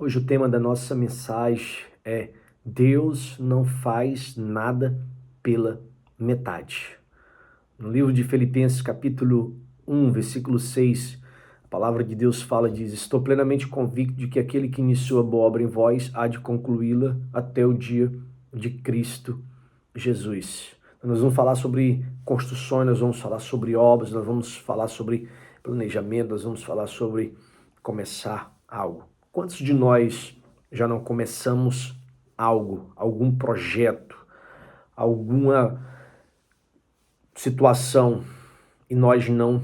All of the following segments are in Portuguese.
Hoje o tema da nossa mensagem é: Deus não faz nada pela metade. No livro de Filipenses, capítulo 1, versículo 6, a palavra de Deus fala, diz: estou plenamente convicto de que aquele que iniciou a boa obra em vós há de concluí-la até o dia de Cristo Jesus. Nós vamos falar sobre construções, nós vamos falar sobre obras, nós vamos falar sobre planejamento, nós vamos falar sobre começar algo. Quantos de nós já não começamos algo, algum projeto, alguma situação e nós não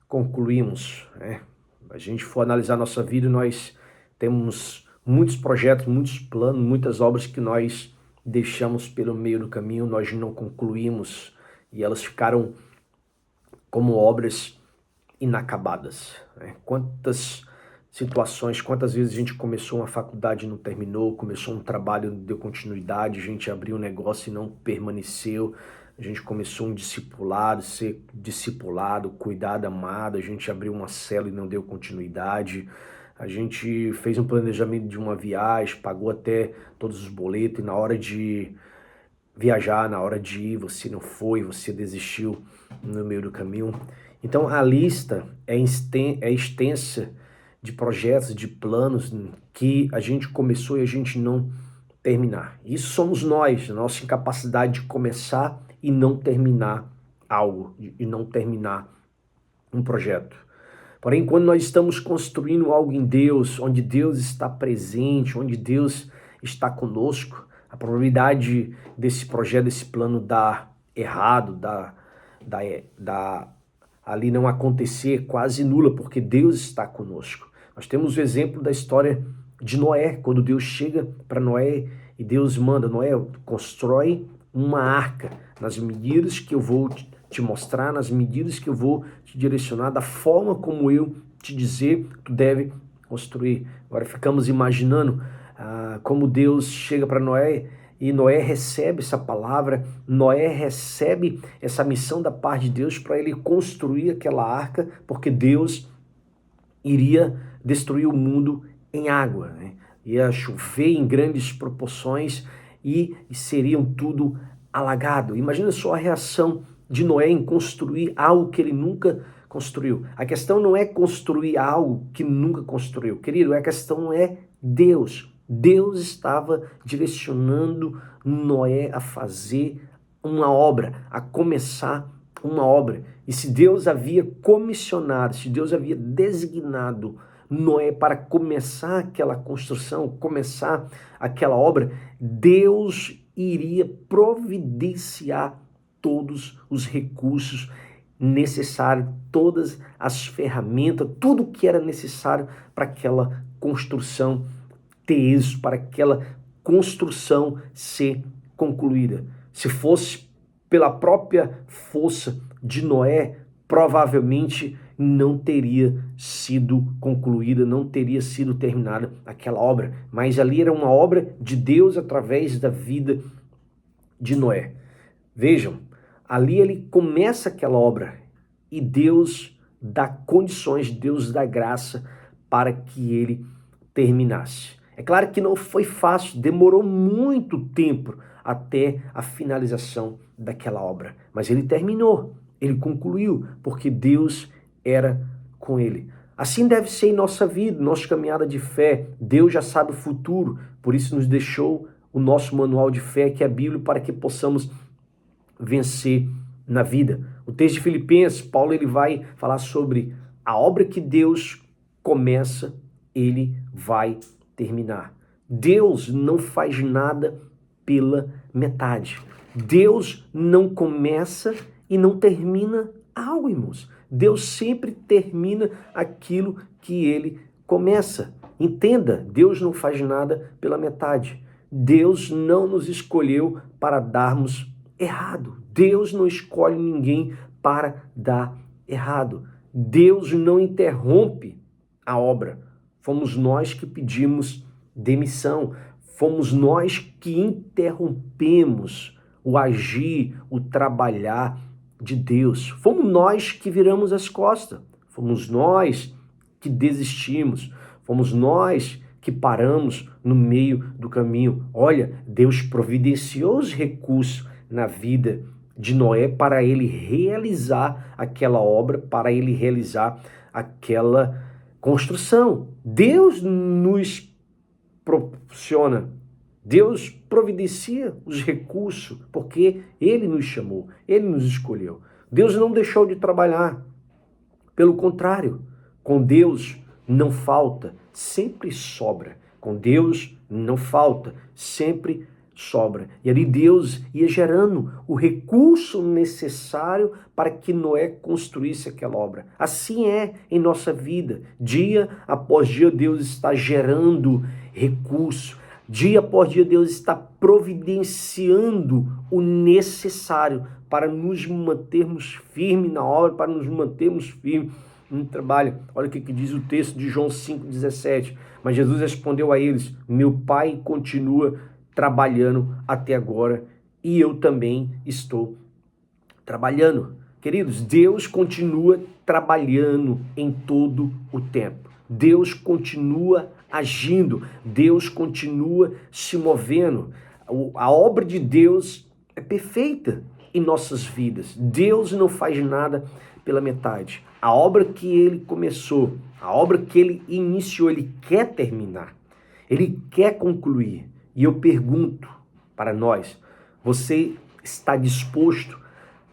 concluímos, né? A gente for analisar nossa vida, nós temos muitos projetos, muitos planos, muitas obras que nós deixamos pelo meio do caminho, nós não concluímos e elas ficaram como obras inacabadas, né? Quantas situações, quantas vezes a gente começou uma faculdade e não terminou, começou um trabalho e não deu continuidade, a gente abriu um negócio e não permaneceu, a gente começou um discipulado, ser discipulado, cuidado, amado, a gente abriu uma célula e não deu continuidade, a gente fez um planejamento de uma viagem, pagou até todos os boletos e na hora de viajar, na hora de ir, você não foi, você desistiu no meio do caminho. Então a lista é extensa de projetos, de planos que a gente começou e a gente não terminar. Isso somos nós, a nossa incapacidade de começar e não terminar algo, e não terminar um projeto. Porém, quando nós estamos construindo algo em Deus, onde Deus está presente, onde Deus está conosco, a probabilidade desse projeto, desse plano dar errado, ali não acontecer é quase nula, porque Deus está conosco. Nós temos o exemplo da história de Noé, quando Deus chega para Noé e Deus manda: Noé, constrói uma arca nas medidas que eu vou te mostrar, nas medidas que eu vou te direcionar, da forma como eu te dizer, tu deve construir. Agora ficamos imaginando como Deus chega para Noé e Noé recebe essa palavra, Noé recebe essa missão da parte de Deus para ele construir aquela arca, porque Deus iria destruir o mundo em água, né? Ia chover em grandes proporções e seriam tudo alagado. Imagina só a reação de Noé em construir algo que ele nunca construiu. A questão não é construir algo que nunca construiu, querido, a questão é Deus. Deus estava direcionando Noé a fazer uma obra, a começar uma obra. E se Deus havia comissionado, se Deus havia designado Noé para começar aquela construção, começar aquela obra, Deus iria providenciar todos os recursos necessários, todas as ferramentas, tudo que era necessário para aquela construção ter êxito, para aquela construção ser concluída. Se fosse pela própria força de Noé, provavelmente não teria sido concluída, não teria sido terminada aquela obra. Mas ali era uma obra de Deus através da vida de Noé. Vejam, ali ele começa aquela obra e Deus dá condições, Deus dá graça para que ele terminasse. É claro que não foi fácil, demorou muito tempo até a finalização daquela obra, mas ele terminou, ele concluiu, porque Deus era com ele. Assim deve ser em nossa vida, nossa caminhada de fé. Deus já sabe o futuro, por isso nos deixou o nosso manual de fé, que é a Bíblia, para que possamos vencer na vida. O texto de Filipenses, Paulo ele vai falar sobre a obra que Deus começa, ele vai terminar. Deus não faz nada pela metade. Deus não começa e não termina algo, irmãos. Deus sempre termina aquilo que ele começa. Entenda, Deus não faz nada pela metade. Deus não nos escolheu para darmos errado. Deus não escolhe ninguém para dar errado. Deus não interrompe a obra. Fomos nós que pedimos demissão. Fomos nós que interrompemos o agir, o trabalhar de Deus. Fomos nós que viramos as costas. Fomos nós que desistimos. Fomos nós que paramos no meio do caminho. Olha, Deus providenciou os recursos na vida de Noé para ele realizar aquela obra, para ele realizar aquela construção. Deus nos proporciona, Deus providencia os recursos, porque Ele nos chamou, Ele nos escolheu. Deus não deixou de trabalhar. Pelo contrário, com Deus não falta, sempre sobra. Com Deus não falta, sempre sobra. E ali Deus ia gerando o recurso necessário para que Noé construísse aquela obra. Assim é em nossa vida. Dia após dia Deus está gerando recurso. Dia após dia Deus está providenciando o necessário para nos mantermos firmes na obra, para nos mantermos firmes no trabalho. Olha o que diz o texto de João 5,17. Mas Jesus respondeu a eles: meu Pai continua trabalhando até agora e eu também estou trabalhando. Queridos, Deus continua trabalhando em todo o tempo. Deus continua agindo, Deus continua se movendo. A obra de Deus é perfeita em nossas vidas. Deus não faz nada pela metade. A obra que Ele começou, a obra que Ele iniciou, Ele quer terminar. Ele quer concluir. E eu pergunto para nós, você está disposto?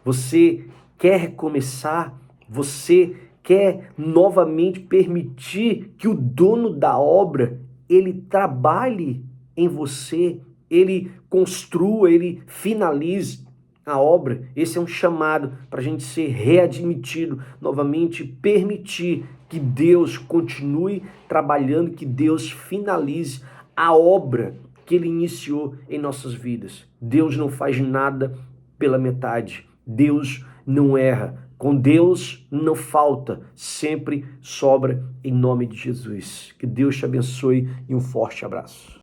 Você quer recomeçar? Você quer novamente permitir que o dono da obra, ele trabalhe em você, ele construa, ele finalize a obra? Esse é um chamado para a gente ser readmitido, novamente permitir que Deus continue trabalhando, que Deus finalize a obra que Ele iniciou em nossas vidas. Deus não faz nada pela metade. Deus não erra. Com Deus não falta, sempre sobra, em nome de Jesus. Que Deus te abençoe e um forte abraço.